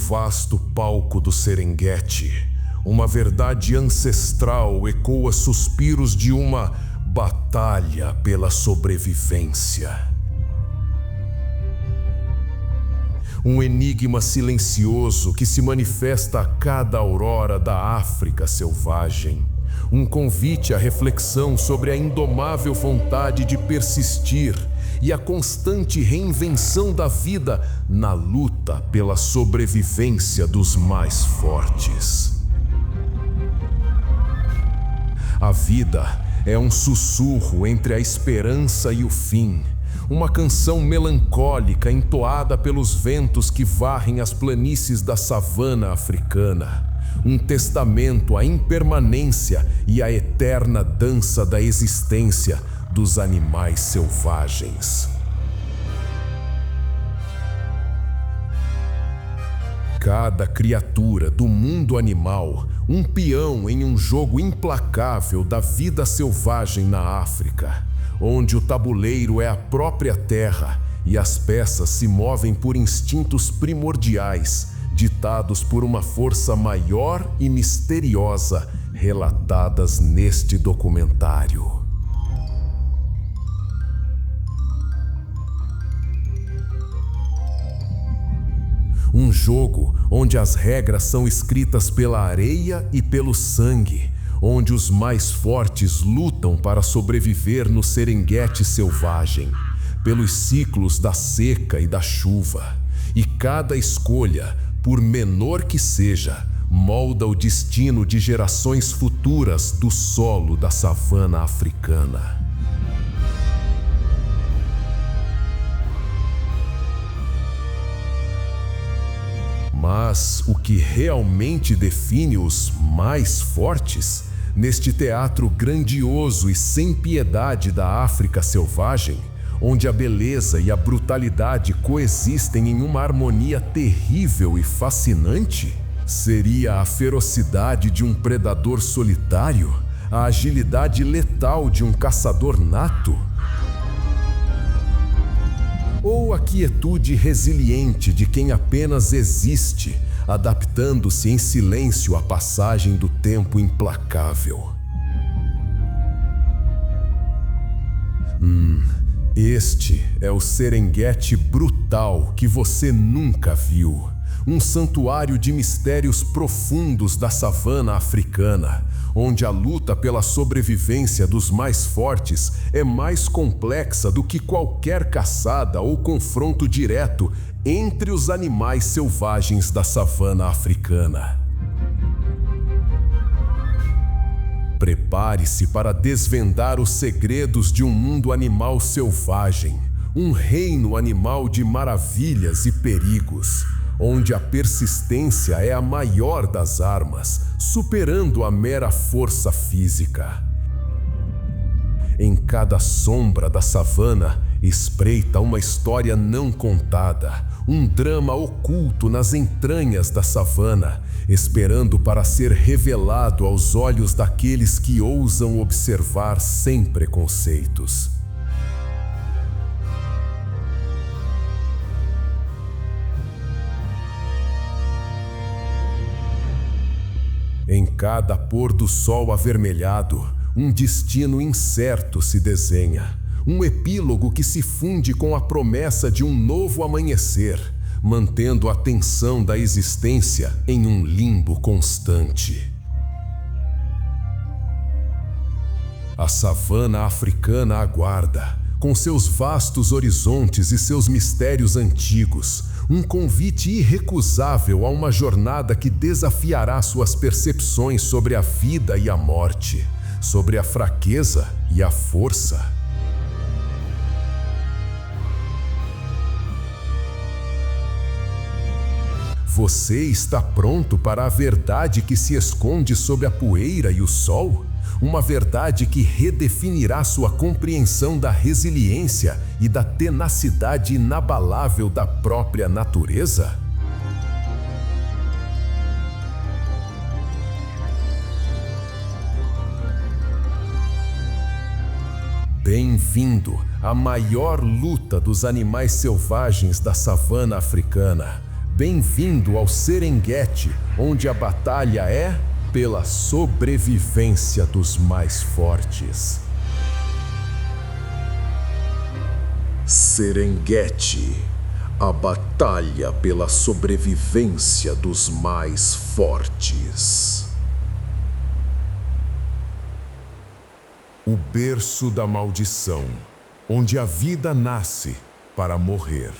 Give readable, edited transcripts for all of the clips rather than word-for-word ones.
vasto palco do Serengeti, uma verdade ancestral ecoa suspiros de uma batalha pela sobrevivência. Um enigma silencioso que se manifesta a cada aurora da África selvagem. Um convite à reflexão sobre a indomável vontade de persistir e a constante reinvenção da vida na luta pela sobrevivência dos mais fortes. A vida é um sussurro entre a esperança e o fim, uma canção melancólica entoada pelos ventos que varrem as planícies da savana africana, um testamento à impermanência e à eterna dança da existência dos animais selvagens. Cada criatura do mundo animal, um peão em um jogo implacável da vida selvagem na África, onde o tabuleiro é a própria terra e as peças se movem por instintos primordiais, ditados por uma força maior e misteriosa, relatadas neste documentário. Um jogo onde as regras são escritas pela areia e pelo sangue, onde os mais fortes lutam para sobreviver no Serengeti selvagem, pelos ciclos da seca e da chuva, e cada escolha, por menor que seja, molda o destino de gerações futuras do solo da savana africana. Mas o que realmente define os mais fortes, neste teatro grandioso e sem piedade da África selvagem, onde a beleza e a brutalidade coexistem em uma harmonia terrível e fascinante, seria a ferocidade de um predador solitário, a agilidade letal de um caçador nato? Ou a quietude resiliente de quem apenas existe, adaptando-se em silêncio à passagem do tempo implacável? Este é o Serengeti brutal que você nunca viu. Um santuário de mistérios profundos da savana africana, onde a luta pela sobrevivência dos mais fortes é mais complexa do que qualquer caçada ou confronto direto entre os animais selvagens da savana africana. Prepare-se para desvendar os segredos de um mundo animal selvagem, um reino animal de maravilhas e perigos, onde a persistência é a maior das armas, superando a mera força física. Em cada sombra da savana espreita uma história não contada, um drama oculto nas entranhas da savana, esperando para ser revelado aos olhos daqueles que ousam observar sem preconceitos. Em cada pôr do sol avermelhado, um destino incerto se desenha, um epílogo que se funde com a promessa de um novo amanhecer, mantendo a tensão da existência em um limbo constante. A savana africana aguarda, com seus vastos horizontes e seus mistérios antigos, um convite irrecusável a uma jornada que desafiará suas percepções sobre a vida e a morte, sobre a fraqueza e a força. Você está pronto para a verdade que se esconde sob a poeira e o sol? Uma verdade que redefinirá sua compreensão da resiliência e da tenacidade inabalável da própria natureza? Bem-vindo à maior luta dos animais selvagens da savana africana. Bem-vindo ao Serengeti, onde a batalha é pela sobrevivência dos mais fortes. Serengeti, a batalha pela sobrevivência dos mais fortes. O berço da maldição, onde a vida nasce para morrer.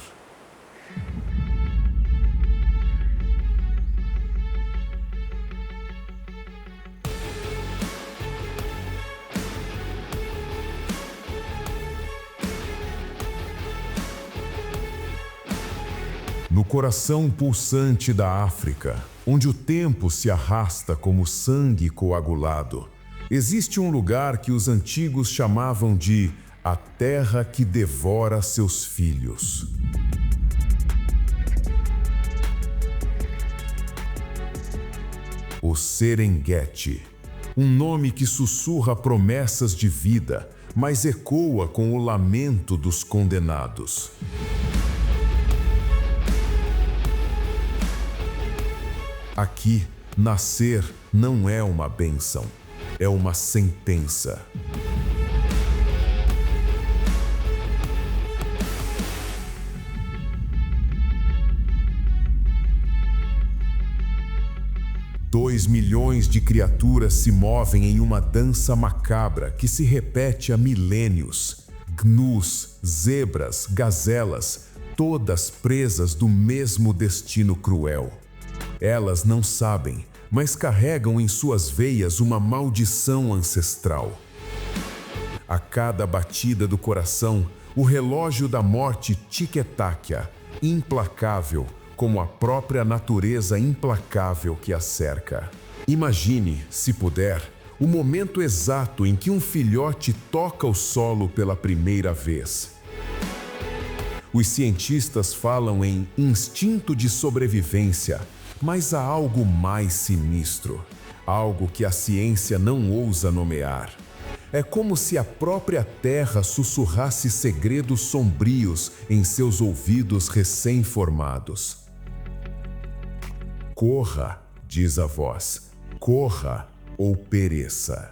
No coração pulsante da África, onde o tempo se arrasta como sangue coagulado, existe um lugar que os antigos chamavam de a terra que devora seus filhos. O Serengeti, um nome que sussurra promessas de vida, mas ecoa com o lamento dos condenados. Aqui, nascer não é uma bênção, é uma sentença. Dois milhões de criaturas se movem em uma dança macabra que se repete há milênios. Gnus, zebras, gazelas, todas presas do mesmo destino cruel. Elas não sabem, mas carregam em suas veias uma maldição ancestral. A cada batida do coração, o relógio da morte tic-tac, implacável, como a própria natureza implacável que a cerca. Imagine, se puder, o momento exato em que um filhote toca o solo pela primeira vez. Os cientistas falam em instinto de sobrevivência, mas há algo mais sinistro, algo que a ciência não ousa nomear. É como se a própria terra sussurrasse segredos sombrios em seus ouvidos recém-formados. Corra, diz a voz, corra ou pereça.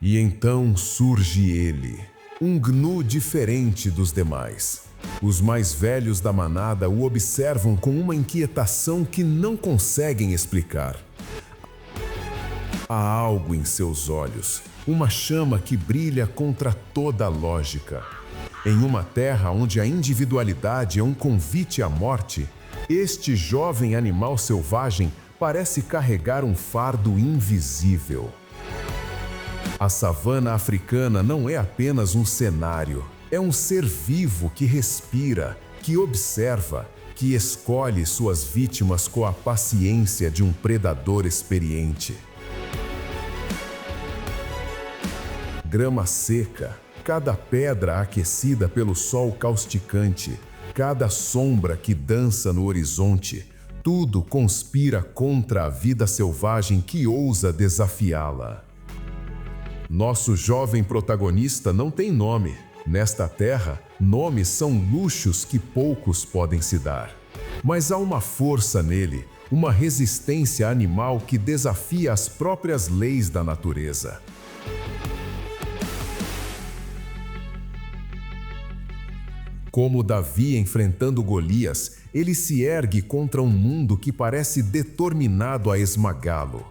E então surge ele, um gnu diferente dos demais. Os mais velhos da manada o observam com uma inquietação que não conseguem explicar. Há algo em seus olhos, uma chama que brilha contra toda a lógica. Em uma terra onde a individualidade é um convite à morte, este jovem animal selvagem parece carregar um fardo invisível. A savana africana não é apenas um cenário. É um ser vivo que respira, que observa, que escolhe suas vítimas com a paciência de um predador experiente. Grama seca, cada pedra aquecida pelo sol causticante, cada sombra que dança no horizonte, tudo conspira contra a vida selvagem que ousa desafiá-la. Nosso jovem protagonista não tem nome. Nesta terra, nomes são luxos que poucos podem se dar. Mas há uma força nele, uma resistência animal que desafia as próprias leis da natureza. Como Davi enfrentando Golias, ele se ergue contra um mundo que parece determinado a esmagá-lo.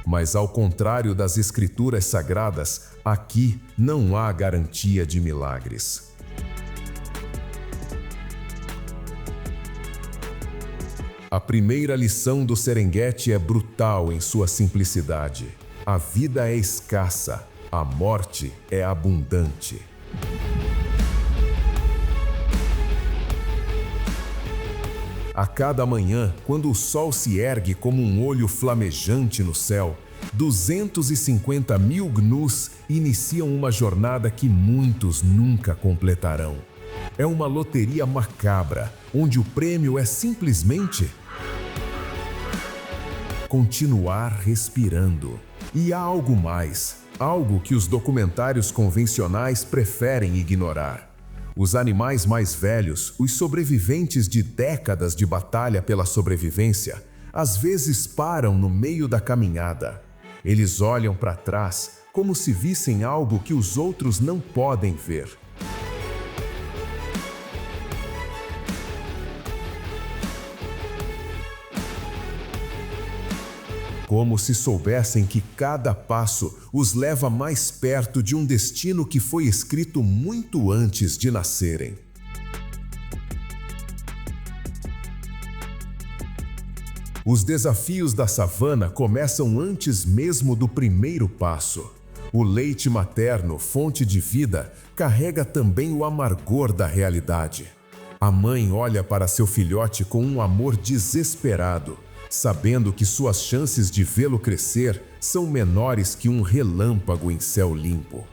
Mas ao contrário das escrituras sagradas, aqui não há garantia de milagres. A primeira lição do Serengeti é brutal em sua simplicidade. A vida é escassa, a morte é abundante. A cada manhã, quando o sol se ergue como um olho flamejante no céu, 250 mil gnus iniciam uma jornada que muitos nunca completarão. É uma loteria macabra, onde o prêmio é simplesmente continuar respirando. E há algo mais, algo que os documentários convencionais preferem ignorar. Os animais mais velhos, os sobreviventes de décadas de batalha pela sobrevivência, às vezes param no meio da caminhada. Eles olham para trás como se vissem algo que os outros não podem ver. Como se soubessem que cada passo os leva mais perto de um destino que foi escrito muito antes de nascerem. Os desafios da savana começam antes mesmo do primeiro passo. O leite materno, fonte de vida, carrega também o amargor da realidade. A mãe olha para seu filhote com um amor desesperado, sabendo que suas chances de vê-lo crescer são menores que um relâmpago em céu limpo.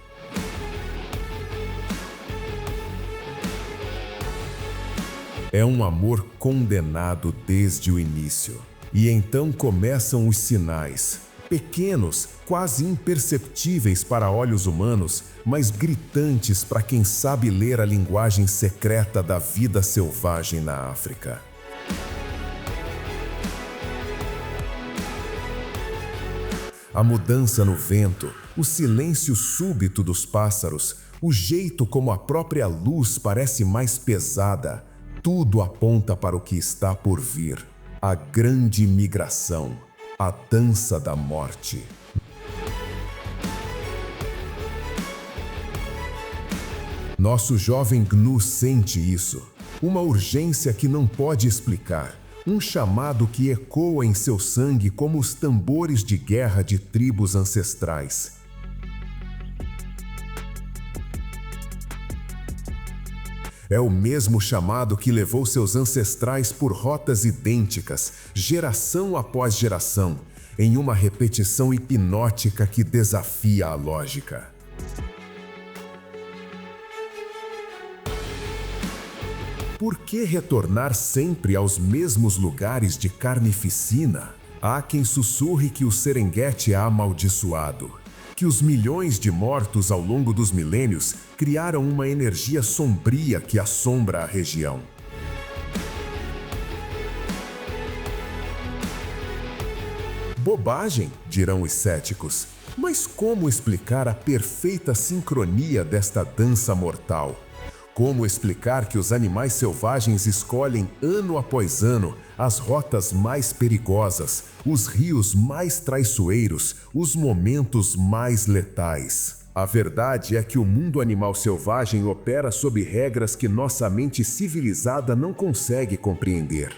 É um amor condenado desde o início. E então começam os sinais, pequenos, quase imperceptíveis para olhos humanos, mas gritantes para quem sabe ler a linguagem secreta da vida selvagem na África. A mudança no vento, o silêncio súbito dos pássaros, o jeito como a própria luz parece mais pesada, tudo aponta para o que está por vir. A grande migração, a dança da morte. Nosso jovem Gnu sente isso, uma urgência que não pode explicar, um chamado que ecoa em seu sangue como os tambores de guerra de tribos ancestrais. É o mesmo chamado que levou seus ancestrais por rotas idênticas, geração após geração, em uma repetição hipnótica que desafia a lógica. Por que retornar sempre aos mesmos lugares de carnificina? Há quem sussurre que o Serengeti é amaldiçoado, que os milhões de mortos ao longo dos milênios criaram uma energia sombria que assombra a região. Bobagem, dirão os céticos. Mas como explicar a perfeita sincronia desta dança mortal? Como explicar que os animais selvagens escolhem ano após ano as rotas mais perigosas, os rios mais traiçoeiros, os momentos mais letais? A verdade é que o mundo animal selvagem opera sob regras que nossa mente civilizada não consegue compreender.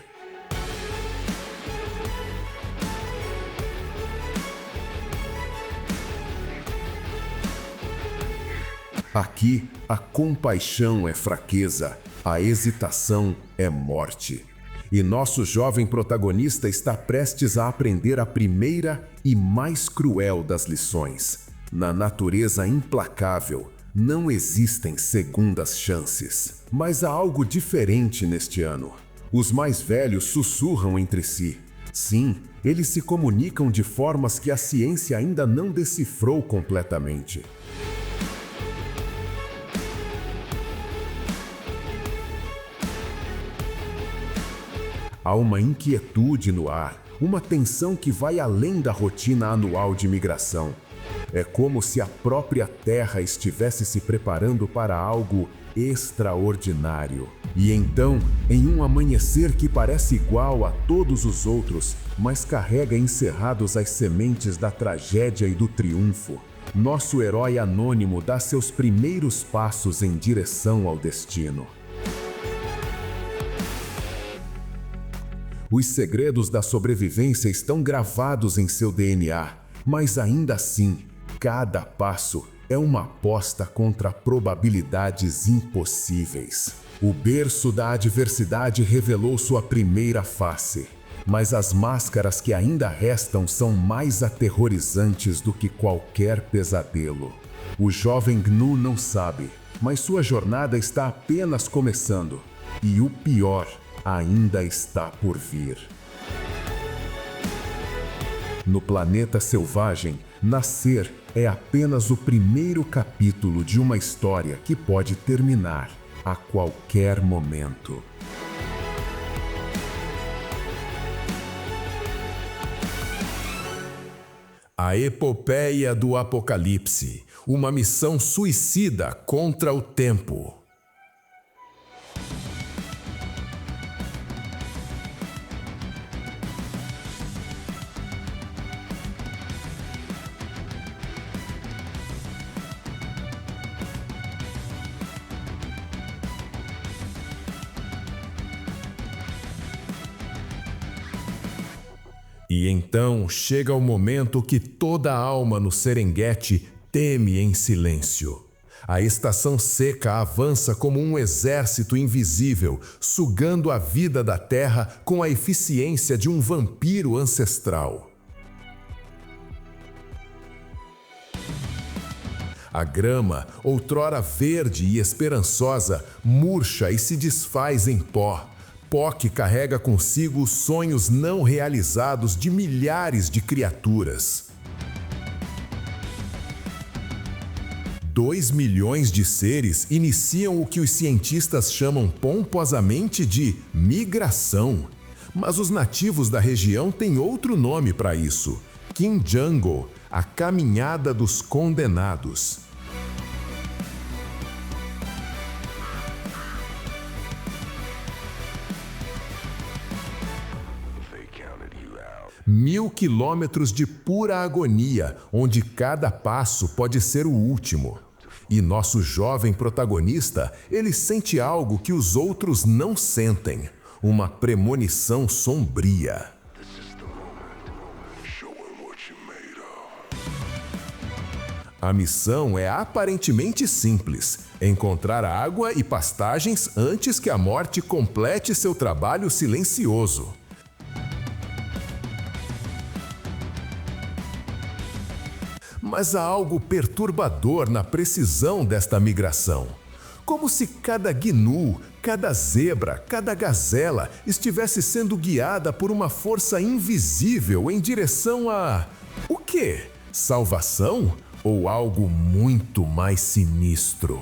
Aqui, a compaixão é fraqueza, a hesitação é morte. E nosso jovem protagonista está prestes a aprender a primeira e mais cruel das lições. Na natureza implacável, não existem segundas chances. Mas há algo diferente neste ano. Os mais velhos sussurram entre si. Sim, eles se comunicam de formas que a ciência ainda não decifrou completamente. Há uma inquietude no ar, uma tensão que vai além da rotina anual de migração. É como se a própria Terra estivesse se preparando para algo extraordinário. E então, em um amanhecer que parece igual a todos os outros, mas carrega encerrados as sementes da tragédia e do triunfo, nosso herói anônimo dá seus primeiros passos em direção ao destino. Os segredos da sobrevivência estão gravados em seu DNA, mas ainda assim, cada passo é uma aposta contra probabilidades impossíveis. O berço da adversidade revelou sua primeira face, mas as máscaras que ainda restam são mais aterrorizantes do que qualquer pesadelo. O jovem Gnu não sabe, mas sua jornada está apenas começando, e o pior ainda está por vir. No planeta selvagem, nascer é apenas o primeiro capítulo de uma história que pode terminar, a qualquer momento. A Epopeia do Apocalipse, uma missão suicida contra o tempo. E então chega o momento que toda alma no Serengeti teme em silêncio. A estação seca avança como um exército invisível, sugando a vida da terra com a eficiência de um vampiro ancestral. A grama, outrora verde e esperançosa, murcha e se desfaz em pó. Pó que carrega consigo os sonhos não realizados de milhares de criaturas. 2 milhões de seres iniciam o que os cientistas chamam pomposamente de migração. Mas os nativos da região têm outro nome para isso: Kinjango, a caminhada dos condenados. Mil quilômetros de pura agonia, onde cada passo pode ser o último. E nosso jovem protagonista, ele sente algo que os outros não sentem: uma premonição sombria. A missão é aparentemente simples: encontrar água e pastagens antes que a morte complete seu trabalho silencioso. Mas há algo perturbador na precisão desta migração. Como se cada gnu, cada zebra, cada gazela estivesse sendo guiada por uma força invisível em direção a... o quê? Salvação? Ou algo muito mais sinistro?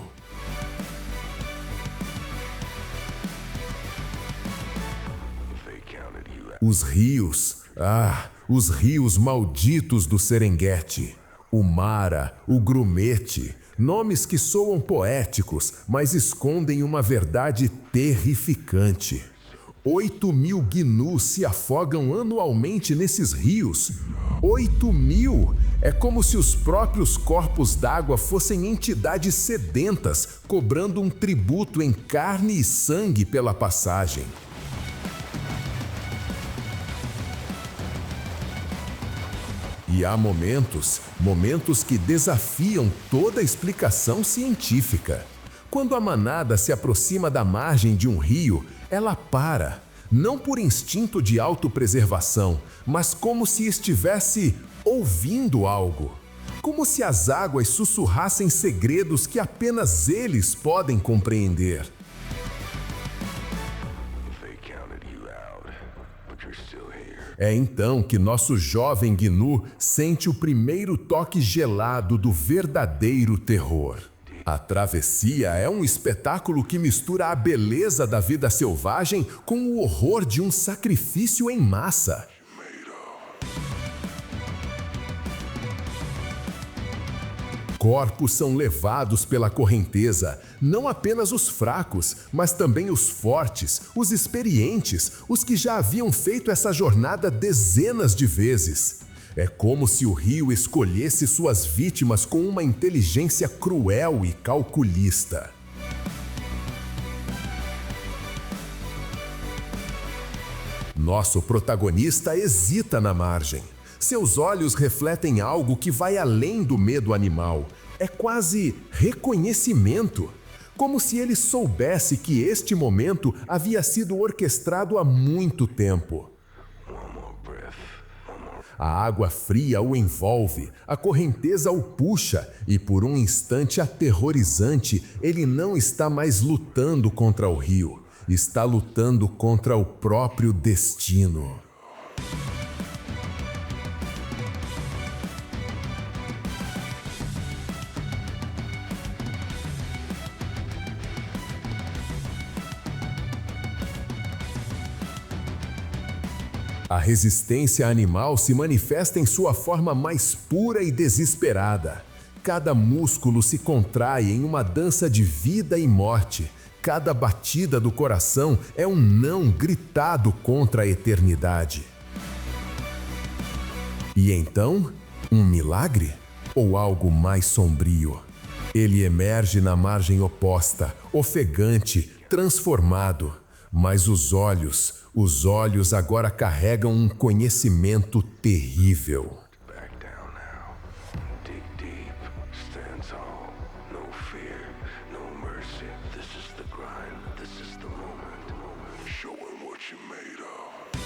Os rios. Os rios malditos do Serengeti. O Mara, o Grumete, nomes que soam poéticos, mas escondem uma verdade terrificante. 8.000 gnus se afogam anualmente nesses rios. 8.000! É como se os próprios corpos d'água fossem entidades sedentas, cobrando um tributo em carne e sangue pela passagem. E há momentos que desafiam toda explicação científica. Quando a manada se aproxima da margem de um rio, ela para, não por instinto de autopreservação, mas como se estivesse ouvindo algo. Como se as águas sussurrassem segredos que apenas eles podem compreender. É então que nosso jovem gnu sente o primeiro toque gelado do verdadeiro terror. A travessia é um espetáculo que mistura a beleza da vida selvagem com o horror de um sacrifício em massa. Corpos são levados pela correnteza, não apenas os fracos, mas também os fortes, os experientes, os que já haviam feito essa jornada dezenas de vezes. É como se o rio escolhesse suas vítimas com uma inteligência cruel e calculista. Nosso protagonista hesita na margem. Seus olhos refletem algo que vai além do medo animal. É quase reconhecimento. Como se ele soubesse que este momento havia sido orquestrado há muito tempo. A água fria o envolve, a correnteza o puxa e por um instante aterrorizante, ele não está mais lutando contra o rio. Está lutando contra o próprio destino. A resistência animal se manifesta em sua forma mais pura e desesperada. Cada músculo se contrai em uma dança de vida e morte. Cada batida do coração é um não gritado contra a eternidade. E então, um milagre? Ou algo mais sombrio? Ele emerge na margem oposta, ofegante, transformado. Mas os olhos agora carregam um conhecimento terrível.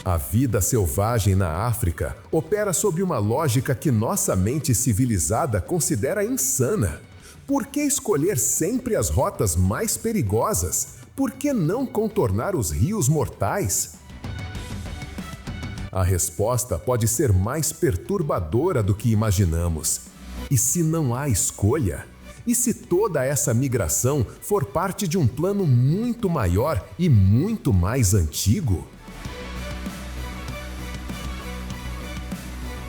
A vida selvagem na África opera sob uma lógica que nossa mente civilizada considera insana. Por que escolher sempre as rotas mais perigosas? Por que não contornar os rios mortais? A resposta pode ser mais perturbadora do que imaginamos. E se não há escolha? E se toda essa migração for parte de um plano muito maior e muito mais antigo?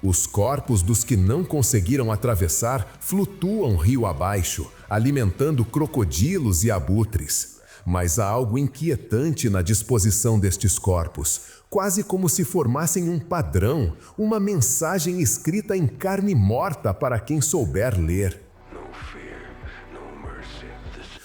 Os corpos dos que não conseguiram atravessar flutuam rio abaixo, alimentando crocodilos e abutres. Mas há algo inquietante na disposição destes corpos, quase como se formassem um padrão, uma mensagem escrita em carne morta para quem souber ler.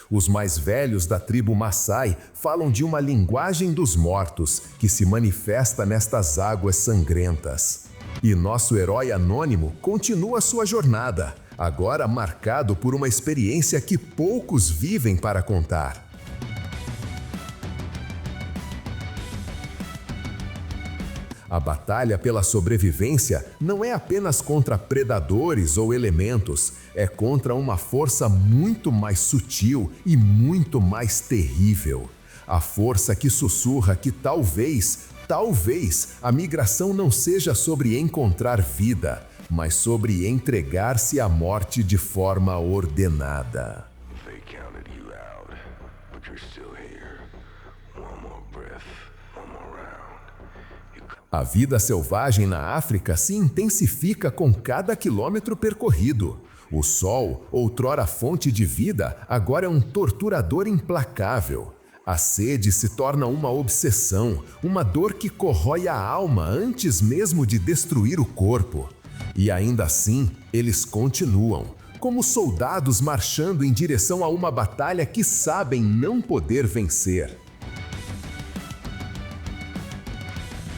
Os mais velhos da tribo Maasai falam de uma linguagem dos mortos que se manifesta nestas águas sangrentas. E nosso herói anônimo continua sua jornada, agora marcado por uma experiência que poucos vivem para contar. A batalha pela sobrevivência não é apenas contra predadores ou elementos, é contra uma força muito mais sutil e muito mais terrível. A força que sussurra que talvez a migração não seja sobre encontrar vida, mas sobre entregar-se à morte de forma ordenada. A vida selvagem na África se intensifica com cada quilômetro percorrido. O sol, outrora fonte de vida, agora é um torturador implacável. A sede se torna uma obsessão, uma dor que corrói a alma antes mesmo de destruir o corpo. E ainda assim, eles continuam, como soldados marchando em direção a uma batalha que sabem não poder vencer.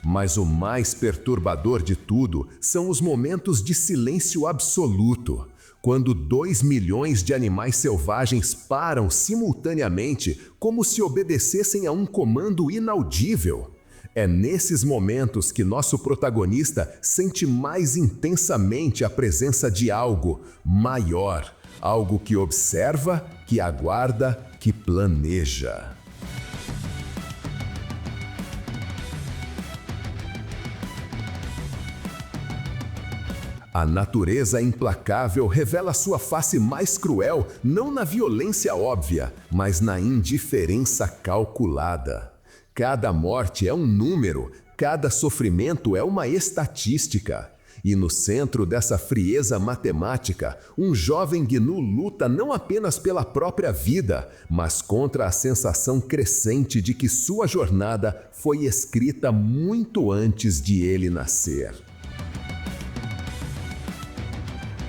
Mas o mais perturbador de tudo são os momentos de silêncio absoluto. Quando 2 milhões de animais selvagens param simultaneamente, como se obedecessem a um comando inaudível. É nesses momentos que nosso protagonista sente mais intensamente a presença de algo maior, algo que observa, que aguarda, que planeja. A natureza implacável revela sua face mais cruel não na violência óbvia, mas na indiferença calculada. Cada morte é um número, cada sofrimento é uma estatística. E no centro dessa frieza matemática, um jovem gnu luta não apenas pela própria vida, mas contra a sensação crescente de que sua jornada foi escrita muito antes de ele nascer.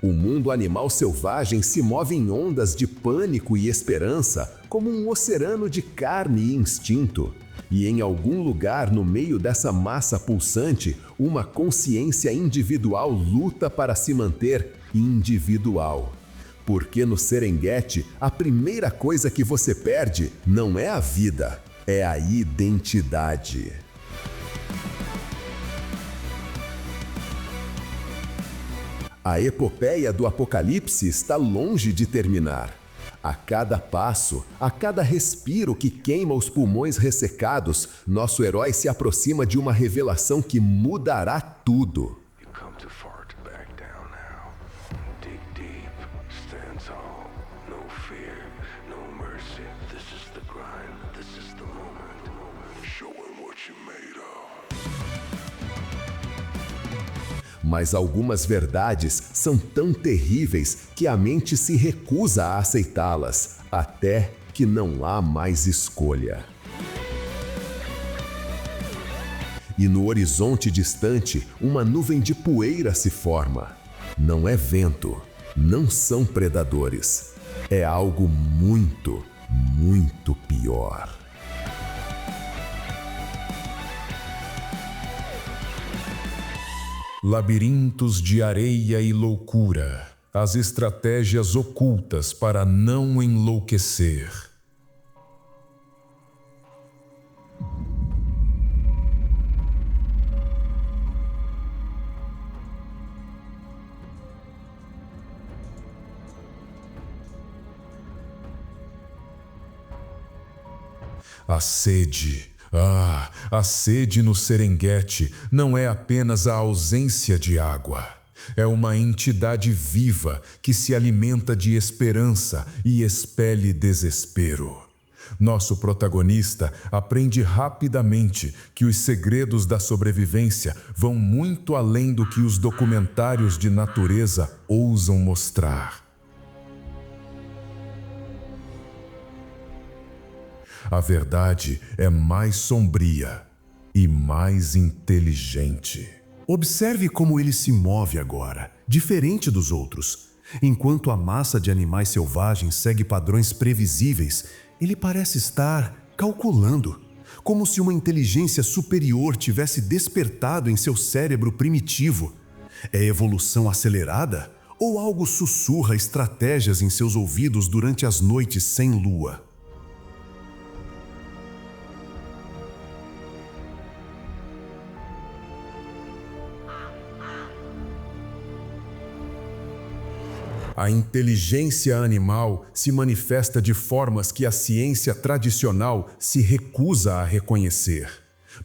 O mundo animal selvagem se move em ondas de pânico e esperança, como um oceano de carne e instinto. E em algum lugar no meio dessa massa pulsante, uma consciência individual luta para se manter individual. Porque no Serengeti, a primeira coisa que você perde não é a vida, é a identidade. A epopeia do Apocalipse está longe de terminar. A cada passo, a cada respiro que queima os pulmões ressecados, nosso herói se aproxima de uma revelação que mudará tudo. Mas algumas verdades são tão terríveis que a mente se recusa a aceitá-las, até que não há mais escolha. E no horizonte distante, uma nuvem de poeira se forma. Não é vento, não são predadores. É algo muito, muito pior. Labirintos de areia e loucura, as estratégias ocultas para não enlouquecer. A sede. A sede no Serengeti não é apenas a ausência de água. É uma entidade viva que se alimenta de esperança e expele desespero. Nosso protagonista aprende rapidamente que os segredos da sobrevivência vão muito além do que os documentários de natureza ousam mostrar. A verdade é mais sombria e mais inteligente. Observe como ele se move agora, diferente dos outros. Enquanto a massa de animais selvagens segue padrões previsíveis, ele parece estar calculando, como se uma inteligência superior tivesse despertado em seu cérebro primitivo. É evolução acelerada ou algo sussurra estratégias em seus ouvidos durante as noites sem lua? A inteligência animal se manifesta de formas que a ciência tradicional se recusa a reconhecer.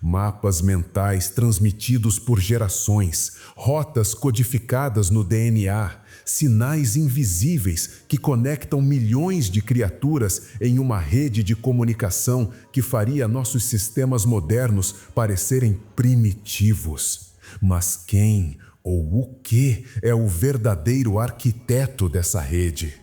Mapas mentais transmitidos por gerações, rotas codificadas no DNA, sinais invisíveis que conectam milhões de criaturas em uma rede de comunicação que faria nossos sistemas modernos parecerem primitivos. Mas quem ou o que é o verdadeiro arquiteto dessa rede?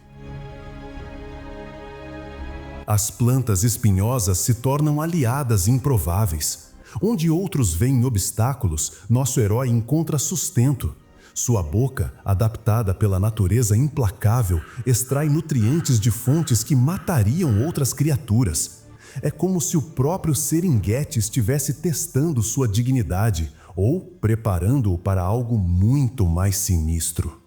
As plantas espinhosas se tornam aliadas improváveis. Onde outros veem obstáculos, nosso herói encontra sustento. Sua boca, adaptada pela natureza implacável, extrai nutrientes de fontes que matariam outras criaturas. É como se o próprio Serengeti estivesse testando sua dignidade ou preparando-o para algo muito mais sinistro.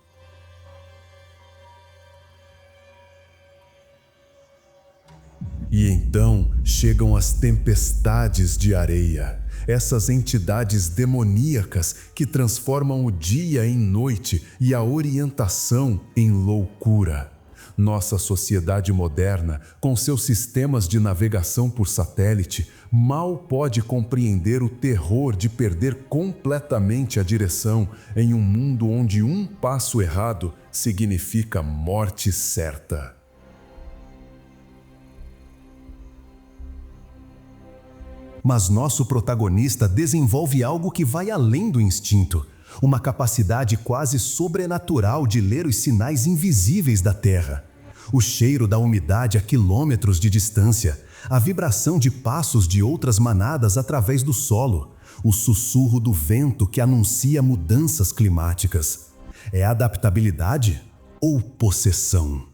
E então chegam as tempestades de areia, essas entidades demoníacas que transformam o dia em noite e a orientação em loucura. Nossa sociedade moderna, com seus sistemas de navegação por satélite, mal pode compreender o terror de perder completamente a direção em um mundo onde um passo errado significa morte certa. Mas nosso protagonista desenvolve algo que vai além do instinto, uma capacidade quase sobrenatural de ler os sinais invisíveis da Terra. O cheiro da umidade a quilômetros de distância, a vibração de passos de outras manadas através do solo, o sussurro do vento que anuncia mudanças climáticas. É adaptabilidade ou possessão?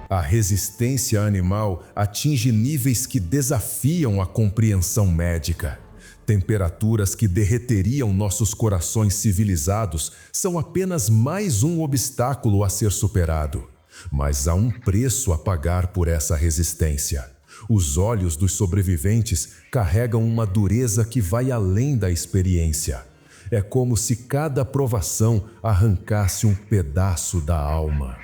A resistência animal atinge níveis que desafiam a compreensão médica. Temperaturas que derreteriam nossos corações civilizados são apenas mais um obstáculo a ser superado. Mas há um preço a pagar por essa resistência. Os olhos dos sobreviventes carregam uma dureza que vai além da experiência. É como se cada provação arrancasse um pedaço da alma.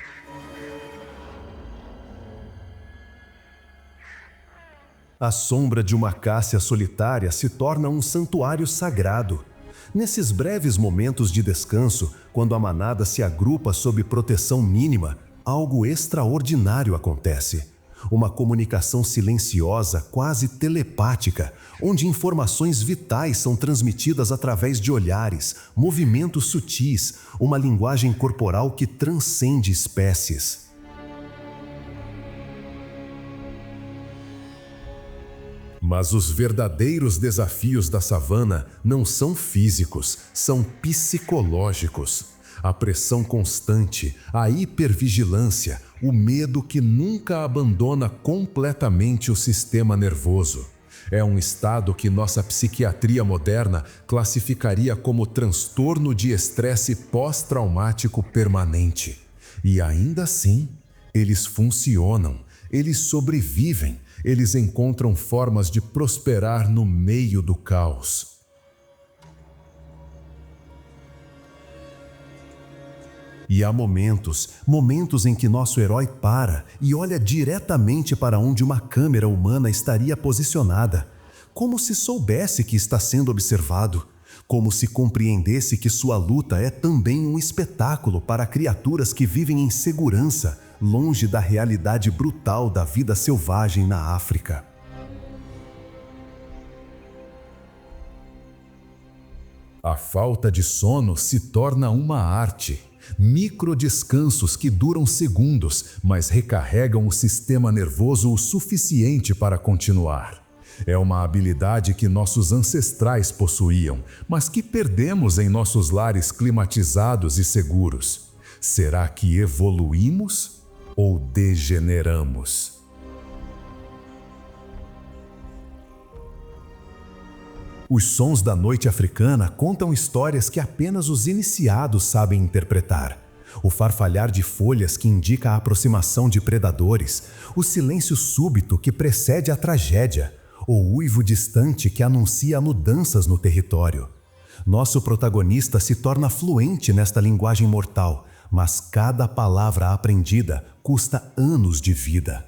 A sombra de uma acácia solitária se torna um santuário sagrado. Nesses breves momentos de descanso, quando a manada se agrupa sob proteção mínima, algo extraordinário acontece. Uma comunicação silenciosa, quase telepática, onde informações vitais são transmitidas através de olhares, movimentos sutis, uma linguagem corporal que transcende espécies. Mas os verdadeiros desafios da savana não são físicos, são psicológicos. A pressão constante, a hipervigilância, o medo que nunca abandona completamente o sistema nervoso. É um estado que nossa psiquiatria moderna classificaria como transtorno de estresse pós-traumático permanente. E ainda assim, eles funcionam, eles sobrevivem, eles encontram formas de prosperar no meio do caos. E há momentos em que nosso herói para e olha diretamente para onde uma câmera humana estaria posicionada, como se soubesse que está sendo observado, como se compreendesse que sua luta é também um espetáculo para criaturas que vivem em segurança, longe da realidade brutal da vida selvagem na África. A falta de sono se torna uma arte. Microdescansos que duram segundos, mas recarregam o sistema nervoso o suficiente para continuar. É uma habilidade que nossos ancestrais possuíam, mas que perdemos em nossos lares climatizados e seguros. Será que evoluímos ou degeneramos? Os sons da noite africana contam histórias que apenas os iniciados sabem interpretar. O farfalhar de folhas que indica a aproximação de predadores, o silêncio súbito que precede a tragédia, o uivo distante que anuncia mudanças no território. Nosso protagonista se torna fluente nesta linguagem mortal, mas cada palavra aprendida custa anos de vida.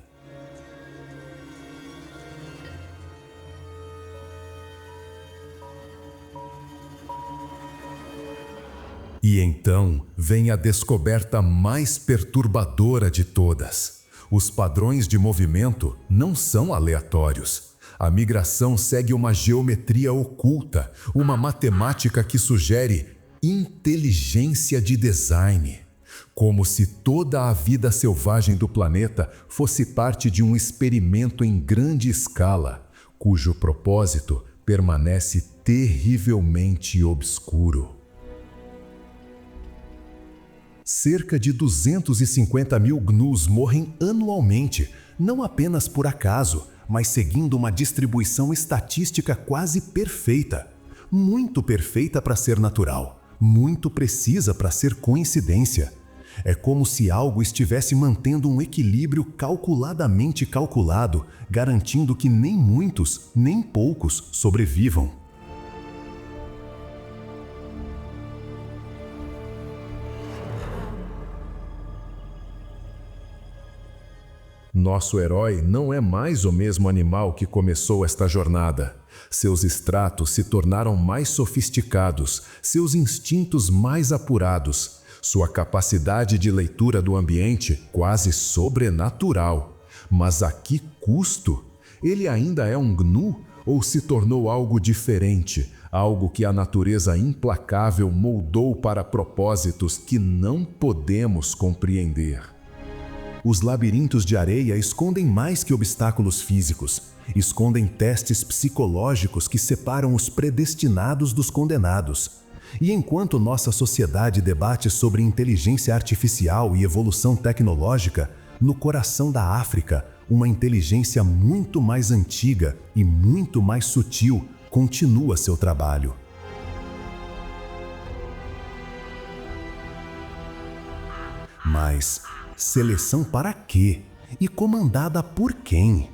E então vem a descoberta mais perturbadora de todas. Os padrões de movimento não são aleatórios. A migração segue uma geometria oculta, uma matemática que sugere inteligência de design. Como se toda a vida selvagem do planeta fosse parte de um experimento em grande escala, cujo propósito permanece terrivelmente obscuro. Cerca de 250 mil gnus morrem anualmente, não apenas por acaso, mas seguindo uma distribuição estatística quase perfeita. Muito perfeita para ser natural, muito precisa para ser coincidência. É como se algo estivesse mantendo um equilíbrio calculadamente calculado, garantindo que nem muitos, nem poucos sobrevivam. Nosso herói não é mais o mesmo animal que começou esta jornada. Seus estratos se tornaram mais sofisticados, seus instintos mais apurados, sua capacidade de leitura do ambiente quase sobrenatural. Mas a que custo? Ele ainda é um gnu ou se tornou algo diferente, algo que a natureza implacável moldou para propósitos que não podemos compreender? Os labirintos de areia escondem mais que obstáculos físicos. Escondem testes psicológicos que separam os predestinados dos condenados. E enquanto nossa sociedade debate sobre inteligência artificial e evolução tecnológica, no coração da África, uma inteligência muito mais antiga e muito mais sutil continua seu trabalho. Mas seleção para quê? E comandada por quem?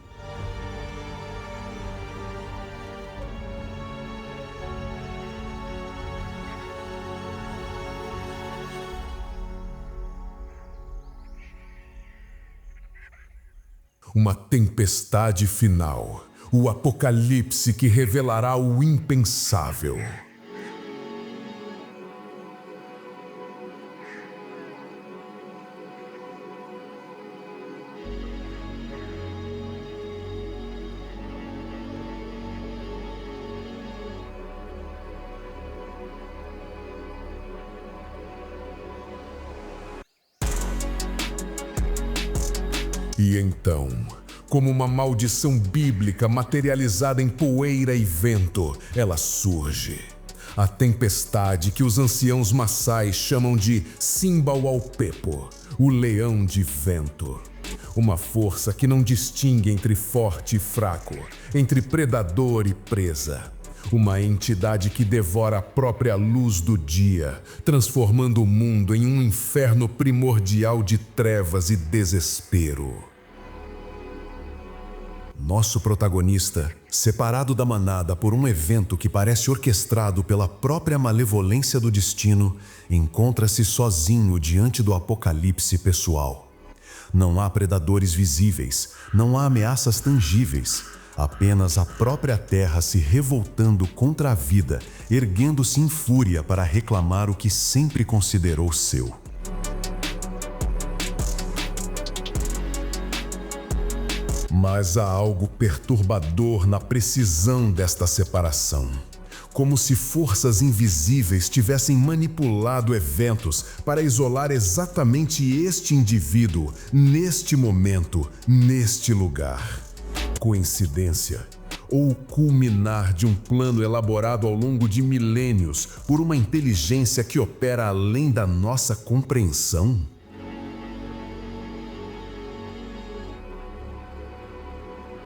Uma tempestade final, o apocalipse que revelará o impensável. E então, como uma maldição bíblica materializada em poeira e vento, ela surge. A tempestade que os anciãos maçais chamam de Simbaualpepo, o leão de vento. Uma força que não distingue entre forte e fraco, entre predador e presa. Uma entidade que devora a própria luz do dia, transformando o mundo em um inferno primordial de trevas e desespero. Nosso protagonista, separado da manada por um evento que parece orquestrado pela própria malevolência do destino, encontra-se sozinho diante do apocalipse pessoal. Não há predadores visíveis, não há ameaças tangíveis, apenas a própria terra se revoltando contra a vida, erguendo-se em fúria para reclamar o que sempre considerou seu. Mas há algo perturbador na precisão desta separação. Como se forças invisíveis tivessem manipulado eventos para isolar exatamente este indivíduo, neste momento, neste lugar. Coincidência? Ou o culminar de um plano elaborado ao longo de milênios por uma inteligência que opera além da nossa compreensão?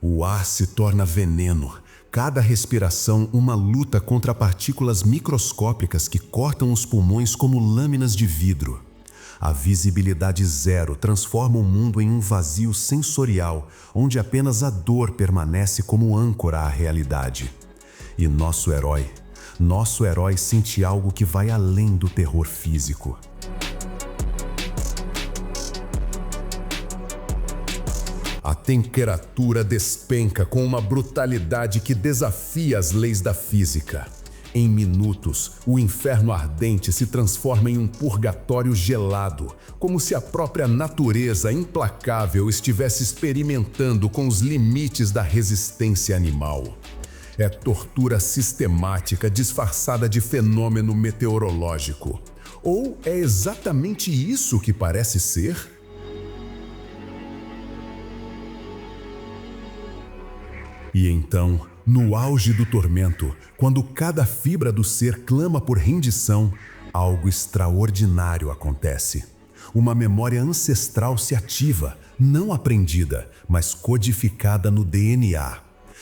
O ar se torna veneno, cada respiração uma luta contra partículas microscópicas que cortam os pulmões como lâminas de vidro. A visibilidade zero transforma o mundo em um vazio sensorial, onde apenas a dor permanece como âncora à realidade. E nosso herói sente algo que vai além do terror físico. A temperatura despenca com uma brutalidade que desafia as leis da física. Em minutos, o inferno ardente se transforma em um purgatório gelado, como se a própria natureza implacável estivesse experimentando com os limites da resistência animal. É tortura sistemática disfarçada de fenômeno meteorológico. Ou é exatamente isso que parece ser? E então, no auge do tormento, quando cada fibra do ser clama por rendição, algo extraordinário acontece. Uma memória ancestral se ativa, não aprendida, mas codificada no DNA.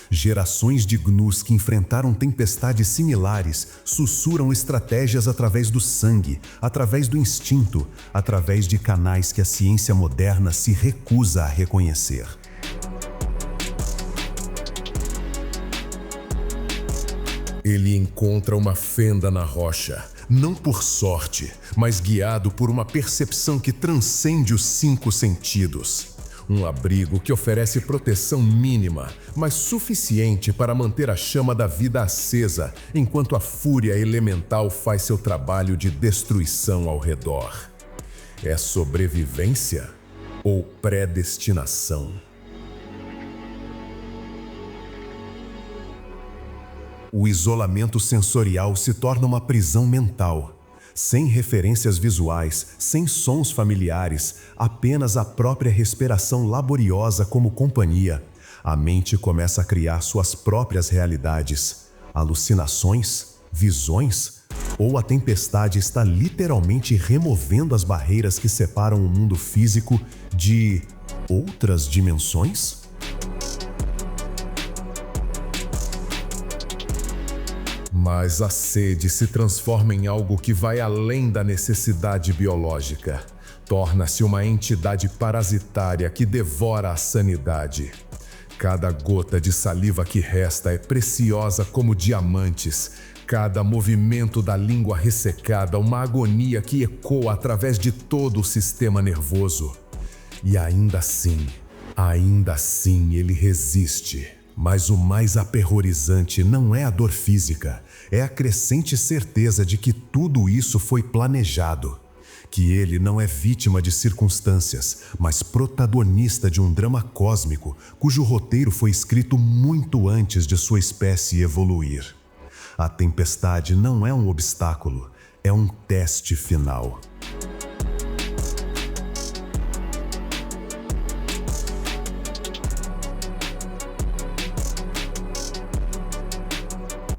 Gerações de gnus que enfrentaram tempestades similares sussurram estratégias através do sangue, através do instinto, através de canais que a ciência moderna se recusa a reconhecer. Ele encontra uma fenda na rocha, não por sorte, mas guiado por uma percepção que transcende os 5 sentidos. Um abrigo que oferece proteção mínima, mas suficiente para manter a chama da vida acesa, enquanto a fúria elemental faz seu trabalho de destruição ao redor. É sobrevivência ou predestinação? O isolamento sensorial se torna uma prisão mental. Sem referências visuais, sem sons familiares, apenas a própria respiração laboriosa como companhia, a mente começa a criar suas próprias realidades. Alucinações? Visões? Ou a tempestade está literalmente removendo as barreiras que separam o mundo físico de outras dimensões? Mas a sede se transforma em algo que vai além da necessidade biológica. Torna-se uma entidade parasitária que devora a sanidade. Cada gota de saliva que resta é preciosa como diamantes. Cada movimento da língua ressecada, uma agonia que ecoa através de todo o sistema nervoso. E ainda assim ele resiste. Mas o mais aterrorizante não é a dor física, é a crescente certeza de que tudo isso foi planejado. Que ele não é vítima de circunstâncias, mas protagonista de um drama cósmico, cujo roteiro foi escrito muito antes de sua espécie evoluir. A tempestade não é um obstáculo, é um teste final.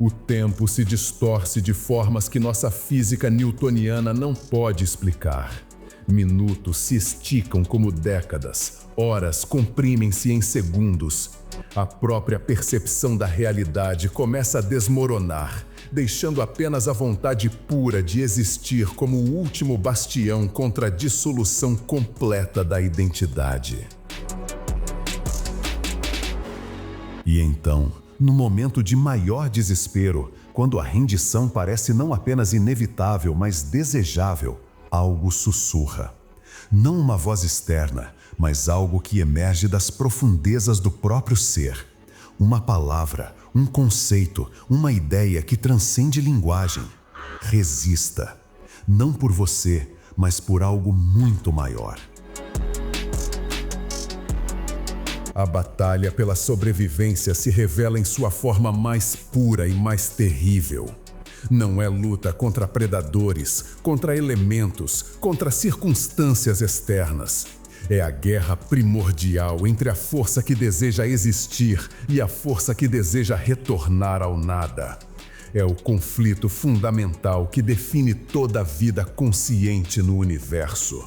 O tempo se distorce de formas que nossa física newtoniana não pode explicar. Minutos se esticam como décadas, horas comprimem-se em segundos. A própria percepção da realidade começa a desmoronar, deixando apenas a vontade pura de existir como o último bastião contra a dissolução completa da identidade. E então, no momento de maior desespero, quando a rendição parece não apenas inevitável, mas desejável, algo sussurra. Não uma voz externa, mas algo que emerge das profundezas do próprio ser. Uma palavra, um conceito, uma ideia que transcende linguagem. Resista. Não por você, mas por algo muito maior. A batalha pela sobrevivência se revela em sua forma mais pura e mais terrível. Não é luta contra predadores, contra elementos, contra circunstâncias externas. É a guerra primordial entre a força que deseja existir e a força que deseja retornar ao nada. É o conflito fundamental que define toda a vida consciente no universo.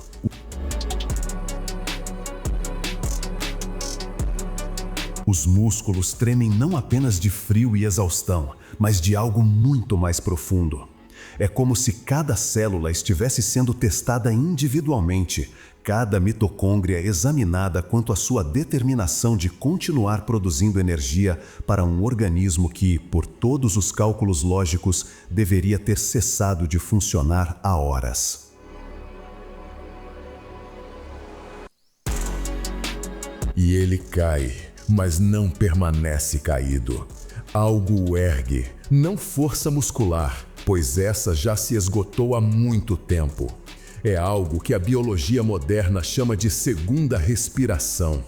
Os músculos tremem não apenas de frio e exaustão, mas de algo muito mais profundo. É como se cada célula estivesse sendo testada individualmente, cada mitocôndria examinada quanto à sua determinação de continuar produzindo energia para um organismo que, por todos os cálculos lógicos, deveria ter cessado de funcionar há horas. E ele cai, mas não permanece caído. Algo o ergue, não força muscular, pois essa já se esgotou há muito tempo. É algo que a biologia moderna chama de segunda respiração,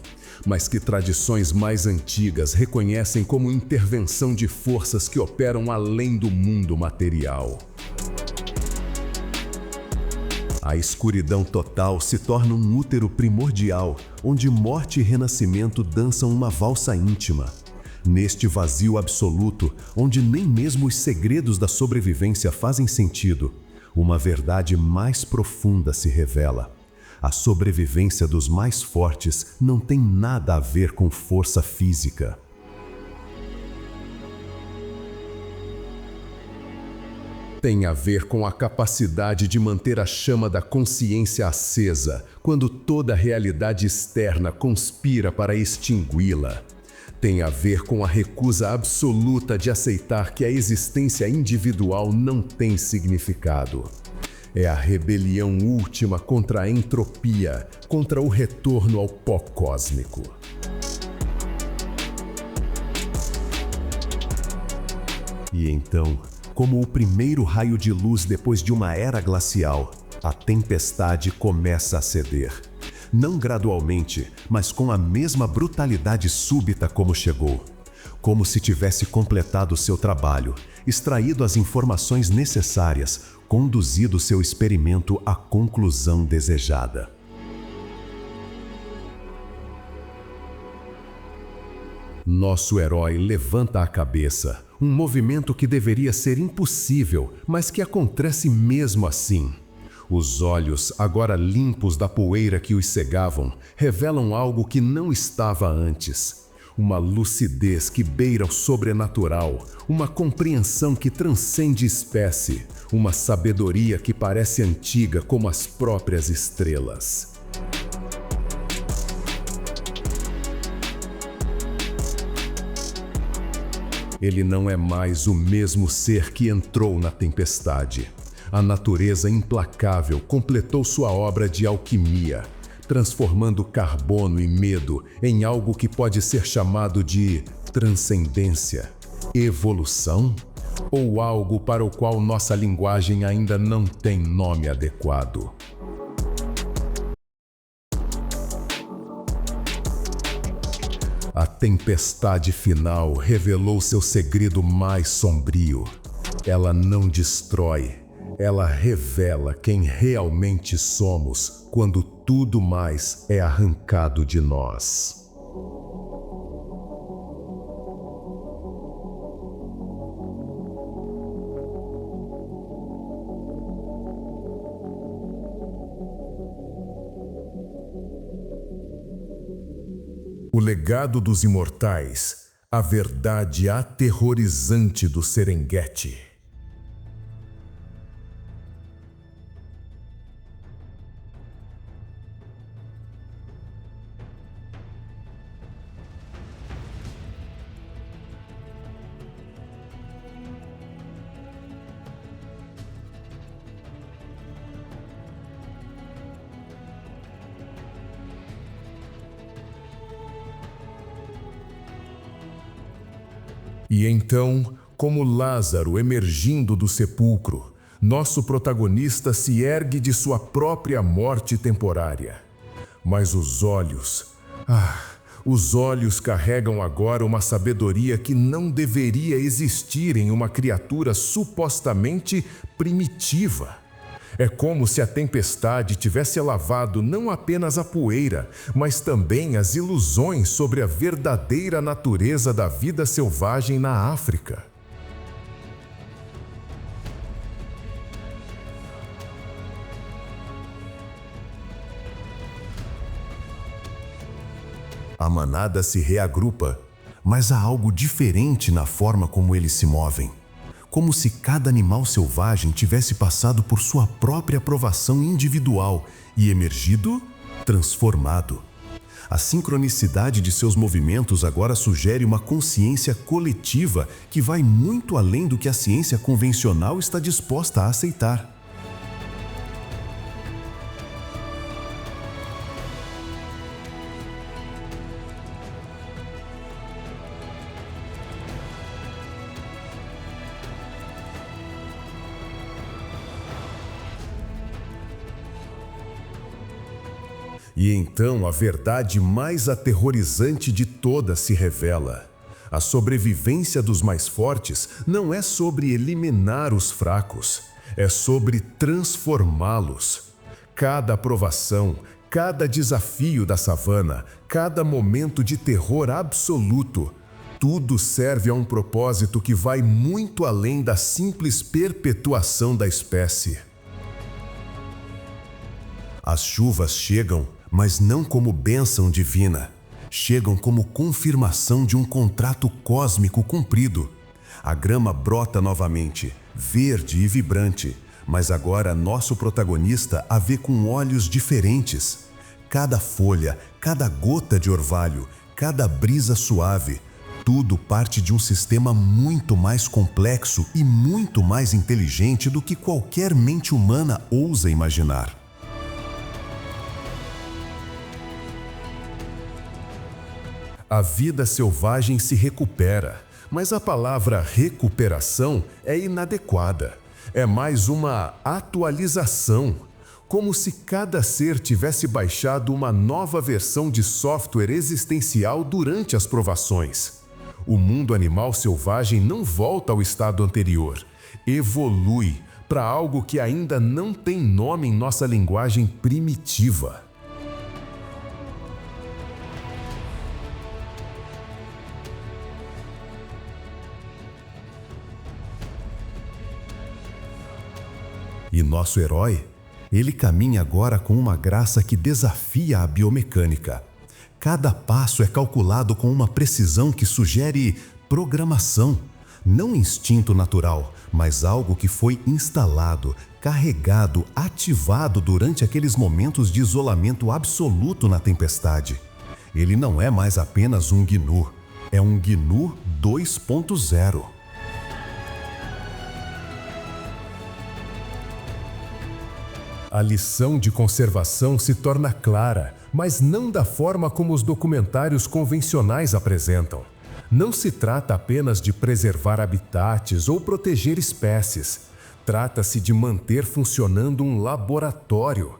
mas que tradições mais antigas reconhecem como intervenção de forças que operam além do mundo material. A escuridão total se torna um útero primordial, onde morte e renascimento dançam uma valsa íntima. Neste vazio absoluto, onde nem mesmo os segredos da sobrevivência fazem sentido, uma verdade mais profunda se revela. A sobrevivência dos mais fortes não tem nada a ver com força física. Tem a ver com a capacidade de manter a chama da consciência acesa quando toda a realidade externa conspira para extingui-la. Tem a ver com a recusa absoluta de aceitar que a existência individual não tem significado. É a rebelião última contra a entropia, contra o retorno ao pó cósmico. E então, como o primeiro raio de luz depois de uma era glacial, a tempestade começa a ceder. Não gradualmente, mas com a mesma brutalidade súbita como chegou. Como se tivesse completado seu trabalho, extraído as informações necessárias, conduzido seu experimento à conclusão desejada. Nosso herói levanta a cabeça, um movimento que deveria ser impossível, mas que acontece mesmo assim. Os olhos, agora limpos da poeira que os cegavam, revelam algo que não estava antes. Uma lucidez que beira o sobrenatural, uma compreensão que transcende espécie, uma sabedoria que parece antiga como as próprias estrelas. Ele não é mais o mesmo ser que entrou na tempestade. A natureza implacável completou sua obra de alquimia, transformando carbono e medo em algo que pode ser chamado de transcendência, evolução, ou algo para o qual nossa linguagem ainda não tem nome adequado. A tempestade final revelou seu segredo mais sombrio. Ela não destrói, ela revela quem realmente somos quando tudo mais é arrancado de nós. O legado dos imortais, a verdade aterrorizante do Serengeti. E então, como Lázaro emergindo do sepulcro, nosso protagonista se ergue de sua própria morte temporária. Mas os olhos carregam agora uma sabedoria que não deveria existir em uma criatura supostamente primitiva. É como se a tempestade tivesse lavado não apenas a poeira, mas também as ilusões sobre a verdadeira natureza da vida selvagem na África. A manada se reagrupa, mas há algo diferente na forma como eles se movem. Como se cada animal selvagem tivesse passado por sua própria provação individual e emergido transformado. A sincronicidade de seus movimentos agora sugere uma consciência coletiva que vai muito além do que a ciência convencional está disposta a aceitar. E então a verdade mais aterrorizante de todas se revela. A sobrevivência dos mais fortes não é sobre eliminar os fracos, é sobre transformá-los. Cada provação, cada desafio da savana, cada momento de terror absoluto, tudo serve a um propósito que vai muito além da simples perpetuação da espécie. As chuvas chegam, mas não como bênção divina. Chegam como confirmação de um contrato cósmico cumprido. A grama brota novamente, verde e vibrante, mas agora nosso protagonista a vê com olhos diferentes. Cada folha, cada gota de orvalho, cada brisa suave, tudo parte de um sistema muito mais complexo e muito mais inteligente do que qualquer mente humana ousa imaginar. A vida selvagem se recupera, mas a palavra recuperação é inadequada. É mais uma atualização, como se cada ser tivesse baixado uma nova versão de software existencial durante as provações. O mundo animal selvagem não volta ao estado anterior, evolui para algo que ainda não tem nome em nossa linguagem primitiva. E nosso herói? Ele caminha agora com uma graça que desafia a biomecânica. Cada passo é calculado com uma precisão que sugere programação. Não instinto natural, mas algo que foi instalado, carregado, ativado durante aqueles momentos de isolamento absoluto na tempestade. Ele não é mais apenas um Gnu, é um Gnu 2.0. A lição de conservação se torna clara, mas não da forma como os documentários convencionais apresentam. Não se trata apenas de preservar habitats ou proteger espécies. Trata-se de manter funcionando um laboratório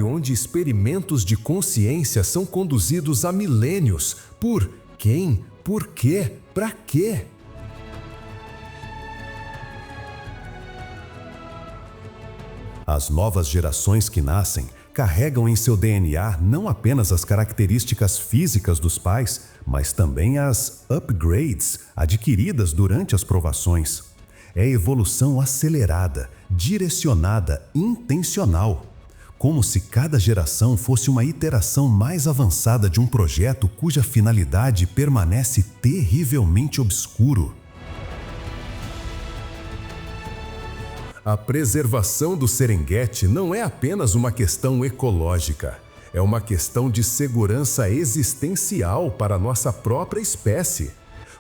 onde experimentos de consciência são conduzidos há milênios. Por quem? Por quê? Para quê? As novas gerações que nascem carregam em seu DNA não apenas as características físicas dos pais, mas também as upgrades adquiridas durante as provações. É evolução acelerada, direcionada, intencional. como se cada geração fosse uma iteração mais avançada de um projeto cuja finalidade permanece terrivelmente obscuro. A preservação do Serengeti não é apenas uma questão ecológica, é uma questão de segurança existencial para a nossa própria espécie.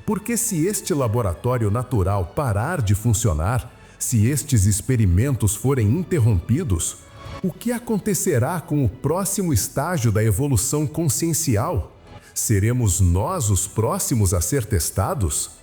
Porque se este laboratório natural parar de funcionar, se estes experimentos forem interrompidos, o que acontecerá com o próximo estágio da evolução consciencial? Seremos nós os próximos a ser testados?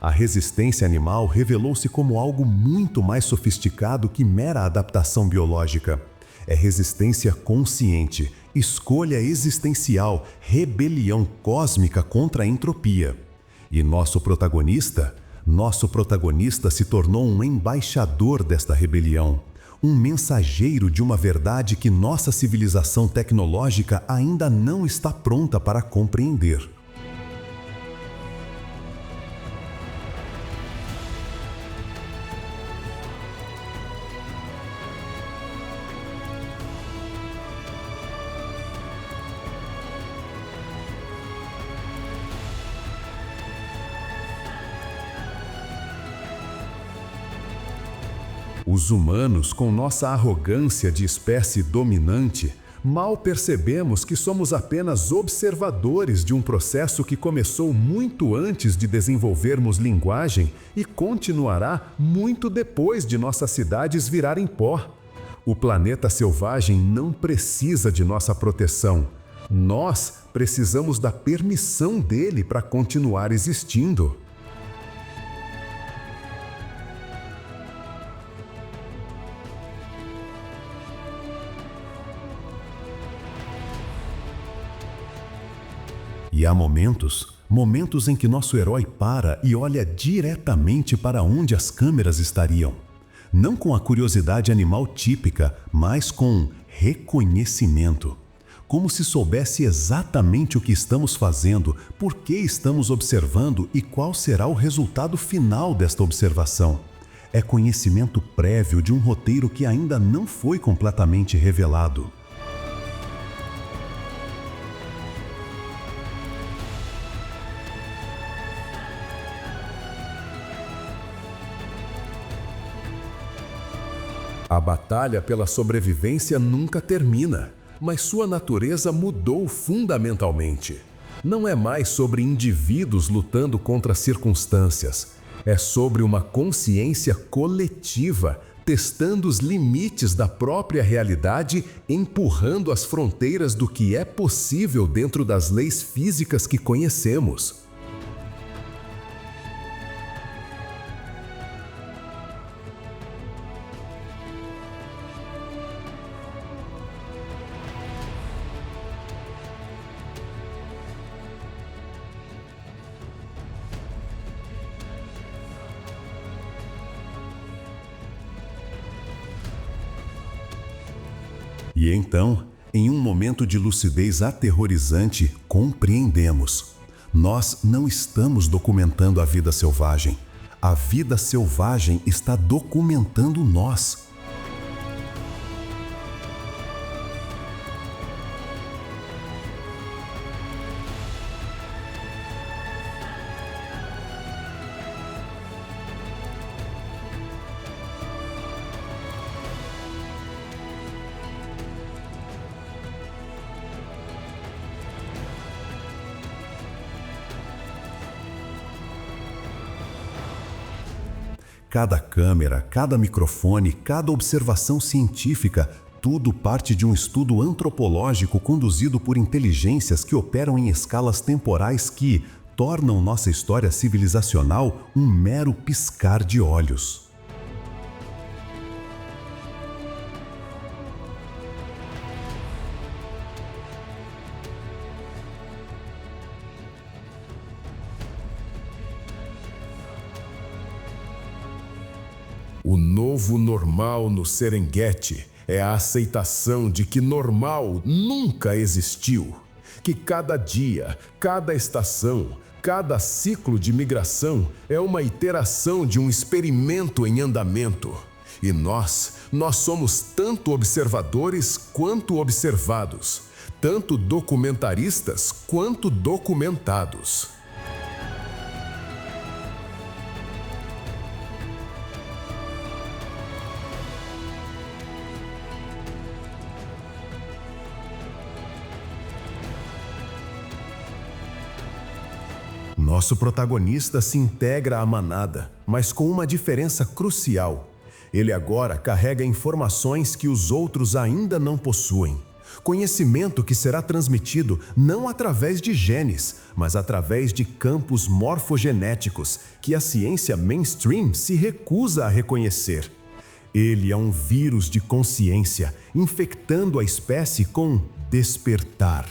A resistência animal revelou-se como algo muito mais sofisticado que mera adaptação biológica. É resistência consciente, escolha existencial, rebelião cósmica contra a entropia. E nosso protagonista se tornou um embaixador desta rebelião, um mensageiro de uma verdade que nossa civilização tecnológica ainda não está pronta para compreender. Os humanos, com nossa arrogância de espécie dominante, mal percebemos que somos apenas observadores de um processo que começou muito antes de desenvolvermos linguagem e continuará muito depois de nossas cidades virarem pó. O planeta selvagem não precisa de nossa proteção. Nós precisamos da permissão dele para continuar existindo. E há momentos em que nosso herói para e olha diretamente para onde as câmeras estariam. Não com a curiosidade animal típica, mas com reconhecimento. Como se soubesse exatamente o que estamos fazendo, por que estamos observando e qual será o resultado final desta observação. É conhecimento prévio de um roteiro que ainda não foi completamente revelado. A batalha pela sobrevivência nunca termina, mas sua natureza mudou fundamentalmente. Não é mais sobre indivíduos lutando contra circunstâncias, é sobre uma consciência coletiva, testando os limites da própria realidade, empurrando as fronteiras do que é possível dentro das leis físicas que conhecemos. E então, em um momento de lucidez aterrorizante, compreendemos. Nós não estamos documentando a vida selvagem. A vida selvagem está documentando nós. Cada câmera, cada microfone, cada observação científica, tudo parte de um estudo antropológico conduzido por inteligências que operam em escalas temporais que tornam nossa história civilizacional um mero piscar de olhos. O novo normal no Serengeti É a aceitação de que normal nunca existiu, que cada dia, cada estação, cada ciclo de migração é uma iteração de um experimento em andamento. E nós somos tanto observadores quanto observados, tanto documentaristas quanto documentados. Nosso protagonista se integra à manada, mas com uma diferença crucial. Ele agora carrega informações que os outros ainda não possuem. Conhecimento que será transmitido não através de genes, mas através de campos morfogenéticos que a ciência mainstream se recusa a reconhecer. Ele é um vírus de consciência, infectando a espécie com despertar.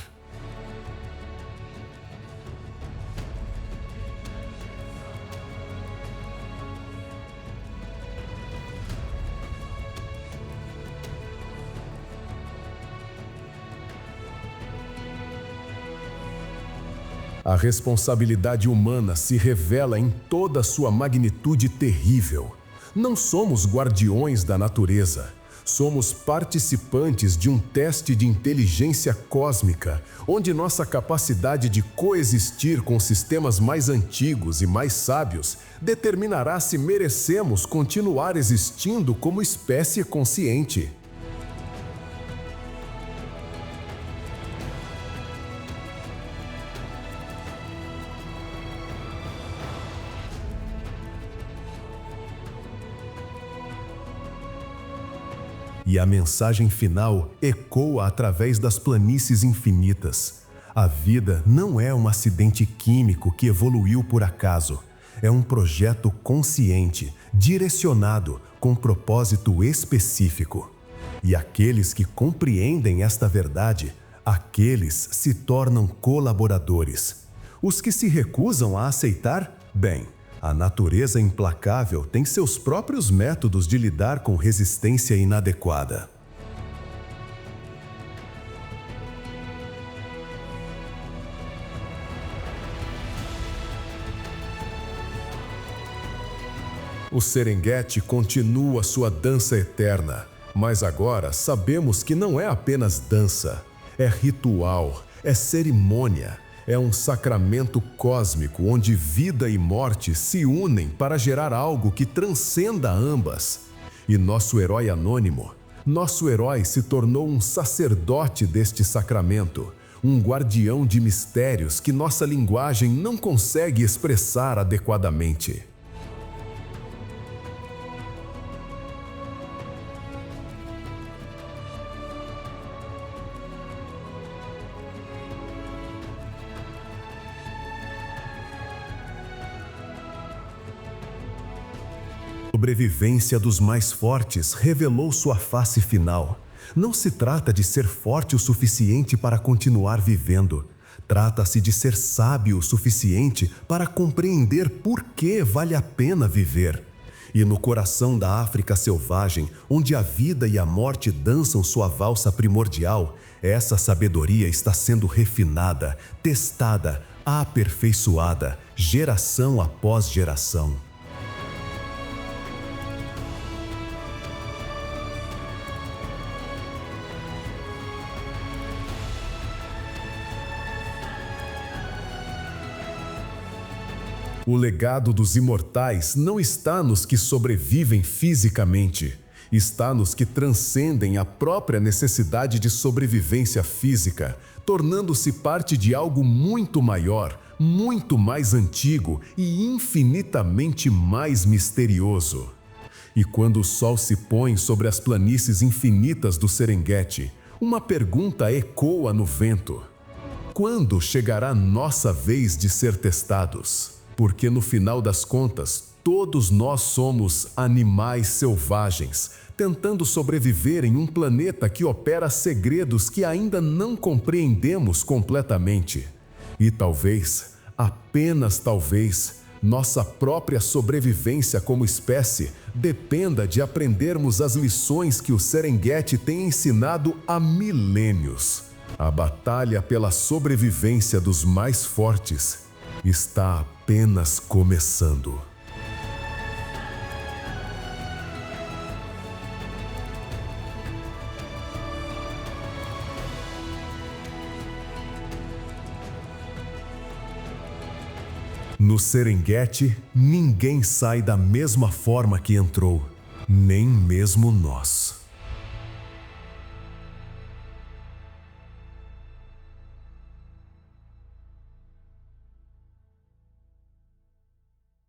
A responsabilidade humana se revela em toda a sua magnitude terrível. Não somos guardiões da natureza. Somos participantes de um teste de inteligência cósmica, onde nossa capacidade de coexistir com sistemas mais antigos e mais sábios determinará se merecemos continuar existindo como espécie consciente. E a mensagem final ecoa através das planícies infinitas. A vida não é um acidente químico que evoluiu por acaso. É um projeto consciente, direcionado, com propósito específico. E aqueles que compreendem esta verdade, aqueles se tornam colaboradores. Os que se recusam a aceitar, bem, a natureza implacável tem seus próprios métodos de lidar com resistência inadequada. O Serengeti continua sua dança eterna, mas agora sabemos que não é apenas dança, é ritual, é cerimônia. É um sacramento cósmico onde vida e morte se unem para gerar algo que transcenda ambas. E nosso herói anônimo, nosso herói se tornou um sacerdote deste sacramento, um guardião de mistérios que nossa linguagem não consegue expressar adequadamente. A sobrevivência dos mais fortes revelou sua face final. Não se trata de ser forte o suficiente para continuar vivendo. Trata-se de ser sábio o suficiente para compreender por que vale a pena viver. E no coração da África selvagem, onde a vida e a morte dançam sua valsa primordial, essa sabedoria está sendo refinada, testada, aperfeiçoada, geração após geração. O legado dos imortais não está nos que sobrevivem fisicamente, está nos que transcendem a própria necessidade de sobrevivência física, tornando-se parte de algo muito maior, muito mais antigo e infinitamente mais misterioso. E quando o sol se põe sobre as planícies infinitas do Serengeti, uma pergunta ecoa no vento: quando chegará nossa vez de ser testados? Porque no final das contas, todos nós somos animais selvagens, tentando sobreviver em um planeta que opera segredos que ainda não compreendemos completamente. E talvez, apenas talvez, nossa própria sobrevivência como espécie dependa de aprendermos as lições que o Serengeti tem ensinado há milênios. A batalha pela sobrevivência dos mais fortes está apenas começando. No Serengeti, ninguém sai da mesma forma que entrou, nem mesmo nós.